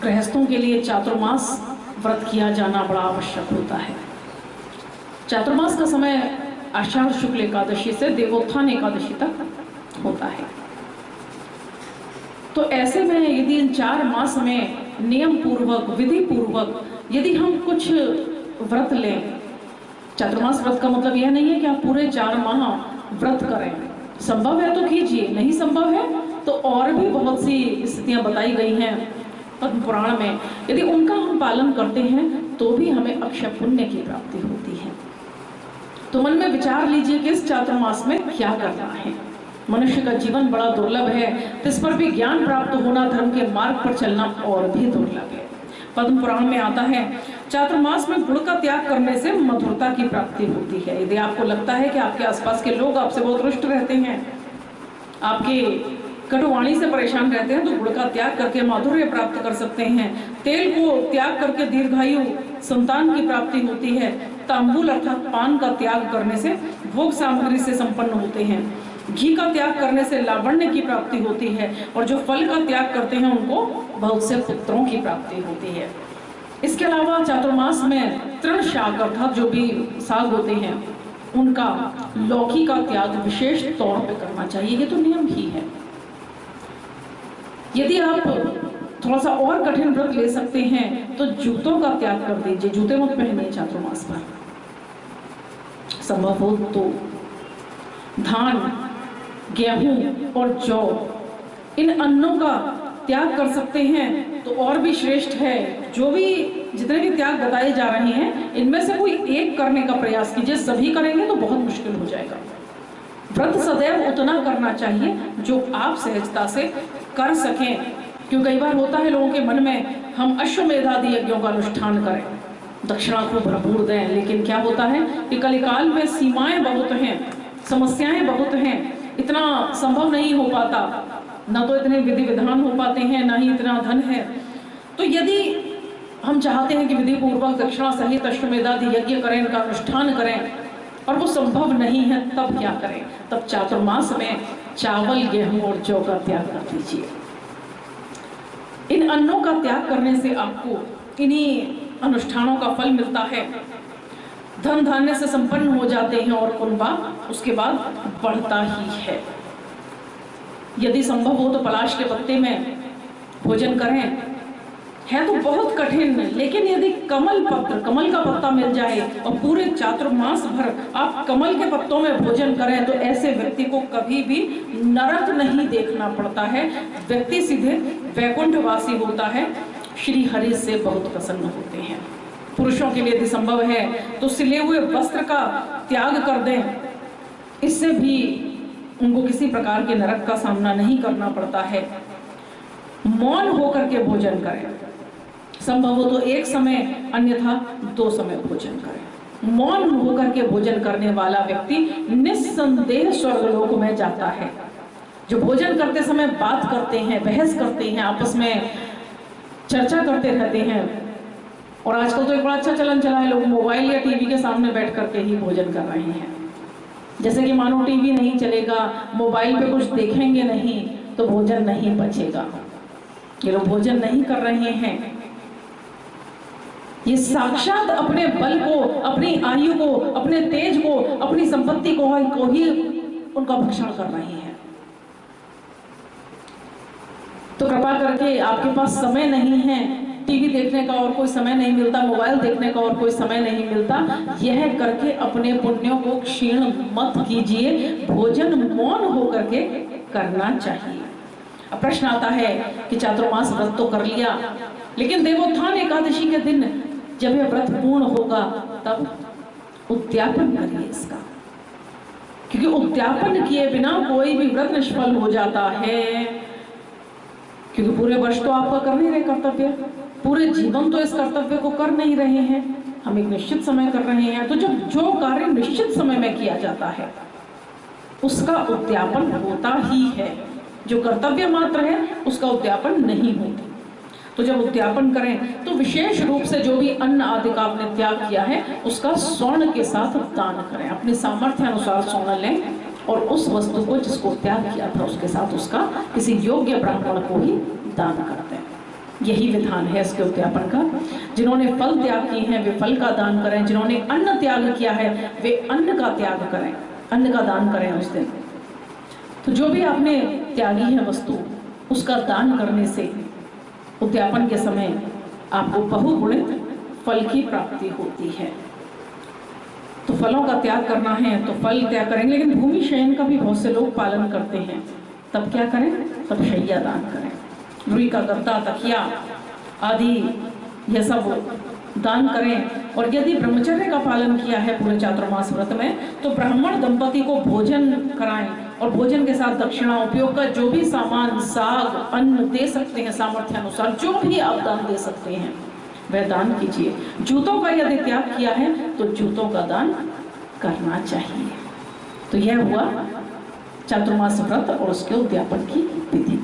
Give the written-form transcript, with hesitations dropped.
गृहस्थों के लिए चातुर्मास व्रत किया जाना बड़ा आवश्यक होता है। चातुर्मास का समय आषाढ़ शुक्ल एकादशी से देवोत्थान एकादशी तक होता है। तो ऐसे में यदि इन 4 मास में नियम पूर्वक, विधि पूर्वक यदि हम कुछ व्रत लें, चातुर्मास व्रत का मतलब यह नहीं है कि आप पूरे 4 माह व्रत करें। संभव है तो कीजिए, नहीं संभव है तो और भी बहुत सी स्थितियां बताई गई हैं पद्म पुराण में, यदि उनका हम पालन करते हैं तो भी हमें अक्षय पुण्य की प्राप्ति होती है। तो मन में विचार लीजिए कि इस चातुर्मास में क्या करना है। मनुष्य का जीवन बड़ा दुर्लभ है, तो इस पर भी ज्ञान प्राप्त होना, धर्म के मार्ग पर चलना और भी दुर्लभ है। पद्म पुराण में आता है चातुर्मास में गुड़ का त्याग करने से मधुरता की प्राप्ति होती है। यदि आपको लगता है कि आपके आसपास के लोग आपसे बहुत रुष्ट रहते हैं, आपके कटुवाणी से परेशान रहते हैं, तो गुड़ का त्याग करके माधुर्य प्राप्त कर सकते हैं। तेल को त्याग करके दीर्घायु संतान की प्राप्ति होती है। तांबूल अर्थात पान का त्याग करने से भोग सामग्री से संपन्न होते हैं। घी का त्याग करने से लावण्य की प्राप्ति होती है, और जो फल का त्याग करते हैं उनको बहुत से पुत्रों की प्राप्ति होती है। इसके अलावा चातुर्मास में तृण शाक अर्थात जो भी साग होते हैं उनका, लौकी का त्याग विशेष तौर पे करना चाहिए। ये तो नियम ही है। यदि आप थोड़ा सा और कठिन व्रत ले सकते हैं तो जूतों का त्याग कर दीजिए। जूते मत पहनिए चातुर्मास पर। संभव हो तो धान, गेहूं और जौ, इन अन्नों का त्याग कर सकते हैं तो और भी श्रेष्ठ है। जो भी जितने भी त्याग बताए जा रहे हैं इनमें से कोई एक करने का प्रयास कीजिए। सभी करेंगे तो बहुत मुश्किल हो जाएगा। व्रत सदैव उतना करना चाहिए जो आप सहजता से कर सकें, क्योंकि कई बार होता है लोगों के मन में हम अश्वमेध आदि यज्ञों का अनुष्ठान करें, दक्षिणा को भरपूर दें, लेकिन क्या होता है कि कलिकाल में सीमाएं बहुत हैं, समस्याएं बहुत हैं, इतना संभव नहीं हो पाता, ना तो इतने विधि विधान हो पाते हैं, ना ही इतना धन है। तो यदि हम चाहते हैं कि विधि पूर्वक दक्षिणा सहित अश्वमेधादि यज्ञ करें, इनका अनुष्ठान करें, और वो संभव नहीं है, तब क्या करें? तब चातुर्मास में चावल, गेहूं और जौ का त्याग कर दीजिए। इन अन्नों का त्याग करने से आपको इन्हीं अनुष्ठानों का फल मिलता है। धन धान्य से संपन्न हो जाते हैं और कुनबा उसके बाद बढ़ता ही है। यदि संभव हो तो पलाश के पत्ते में भोजन करें। है तो बहुत कठिन, लेकिन यदि कमल का पत्ता मिल जाए और पूरे चातुर्मास भर आप कमल के पत्तों में भोजन करें तो ऐसे व्यक्ति को कभी भी नरक नहीं देखना पड़ता है। व्यक्ति सीधे वैकुंठवासी होता है, श्री हरि से बहुत प्रसन्न होते हैं। पुरुषों के लिए यदि संभव है तो सिले हुए वस्त्र का त्याग कर दें, इससे भी उनको किसी प्रकार के नरक का सामना नहीं करना पड़ता है। मौन होकर के भोजन करें, संभव हो तो एक समय, अन्यथा 2 समय भोजन करें। मौन होकर के भोजन करने वाला व्यक्ति निस्संदेह स्वर्गलोक में जाता है। जो भोजन करते समय बात करते हैं, बहस करते हैं, आपस में चर्चा करते रहते हैं, और आजकल तो एक बड़ा अच्छा चलन चला है, लोग मोबाइल या टीवी के सामने बैठ करके ही भोजन कर रहे हैं। जैसे कि मानो टीवी नहीं चलेगा, मोबाइल पे कुछ देखेंगे नहीं तो भोजन नहीं पचेगा। ये लोग भोजन नहीं कर रहे हैं, ये साक्षात अपने बल को, अपनी आयु को, अपने तेज को, अपनी संपत्ति को ही उनका भक्षण कर रहे हैं। तो कृपा करके, आपके पास समय नहीं है, टीवी देखने का और कोई समय नहीं मिलता, मोबाइल देखने का और कोई समय नहीं मिलता, यह करके अपने पुण्यों को क्षीण मत कीजिए। भोजन मौन होकर के करना चाहिए। अब प्रश्न आता है कि चातुर्मास व्रत तो कर लिया, लेकिन देवोत्थान एकादशी के दिन जब यह व्रत पूर्ण होगा तब उद्यापन करिए इसका, क्योंकि उद्यापन किए बिना कोई भी व्रत निष्फल हो जाता है। क्योंकि पूरे वर्ष तो आपका कर नहीं रहे कर्तव्य, पूरे जीवन तो इस कर्तव्य को कर नहीं रहे हैं, हम एक निश्चित समय कर रहे हैं। तो जब जो कार्य निश्चित समय में किया जाता है उसका उद्यापन होता ही है, जो कर्तव्य मात्र है उसका उद्यापन नहीं होता। तो जब उद्यापन करें तो विशेष रूप से जो भी अन्न आदि का आपने त्याग किया है उसका स्वर्ण के साथ दान करें। अपने सामर्थ्य अनुसार स्वर्ण लें और उस वस्तु को जिसको त्याग किया था उसके साथ उसका किसी योग्य ब्राह्मण को ही दान कर दें। यही विधान है इसके उद्यापन का। जिन्होंने फल त्याग किए हैं वे फल का दान करें, जिन्होंने अन्न त्याग किया है वे अन्न का त्याग करें, अन्न का दान करें उस दिन। तो जो भी आपने त्यागी है वस्तु, उसका दान करने से उद्यापन के समय आपको बहुगुणित फल की प्राप्ति होती है। तो फलों का त्याग करना है तो फल त्याग करेंगे, लेकिन भूमि शयन का भी बहुत से लोग पालन करते हैं। तब क्या करें? तब शैया दान करें, रुई का गद्दा, तकिया आदि यह सब दान करें। और यदि ब्रह्मचर्य का पालन किया है पूरे चातुर्मास व्रत में तो ब्राह्मण दंपति को भोजन कराएं और भोजन के साथ दक्षिणा उपयोग का जो भी सामान, साग, अन्न दे सकते हैं सामर्थ्य अनुसार, जो भी आप दान दे सकते हैं वह दान कीजिए। जूतों का यदि त्याग किया है तो जूतों का दान करना चाहिए। तो यह हुआ चातुर्मास व्रत और उसके उद्यापन की विधि।